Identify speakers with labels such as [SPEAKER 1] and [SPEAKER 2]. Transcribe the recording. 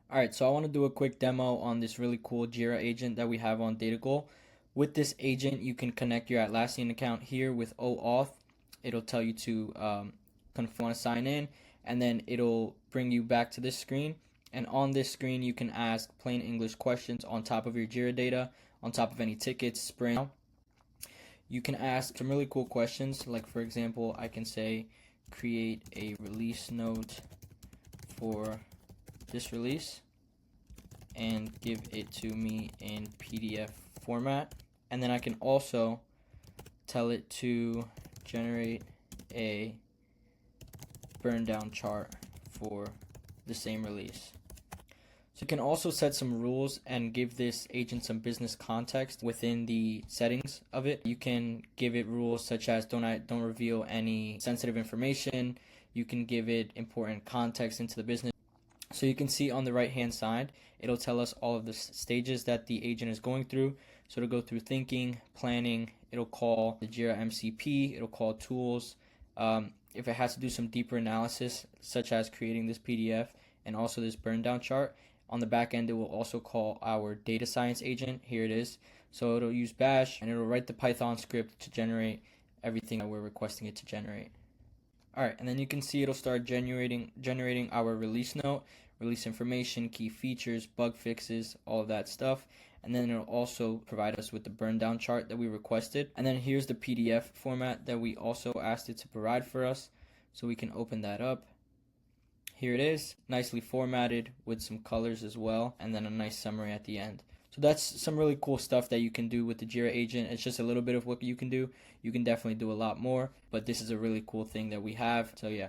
[SPEAKER 1] All right, so I want to do a quick demo on this really cool Jira agent that we have on DataGOL. With this agent, you can connect your Atlassian account here with OAuth. It'll tell you to want to sign in, and then it'll bring you back to this screen. And on this screen, you can ask plain English questions on top of your Jira data, on top of any tickets, sprint. You can ask some really cool questions, like for example, I can say, create a release note for this release and give it to me in PDF format. And then I can also tell it to generate a Burndown chart for the same release. So you can also set some rules and give this agent some business context within the settings of it. You can give it rules such as don't reveal any sensitive information. You can give it important context into the business. So you can see on the right hand side, it'll tell us all of the stages that the agent is going through. So it'll go through thinking, planning, it'll call the Jira MCP, it'll call tools. If it has to do some deeper analysis, such as creating this PDF and also this Burndown chart, on the back end, it will also call our data science agent. Here it is. So it'll use bash and it'll write the Python script to generate everything that we're requesting it to generate. Alright, and then you can see it'll start generating our release note, release information, key features, bug fixes, all of that stuff. And then it'll also provide us with the Burndown chart that we requested. And then here's the PDF format that we also asked it to provide for us. So we can open that up. Here it is, nicely formatted with some colors as well, and then a nice summary at the end. So that's some really cool stuff that you can do with the Jira agent. It's just a little bit of what you can do. You can definitely do a lot more, but this is a really cool thing that we have. So yeah.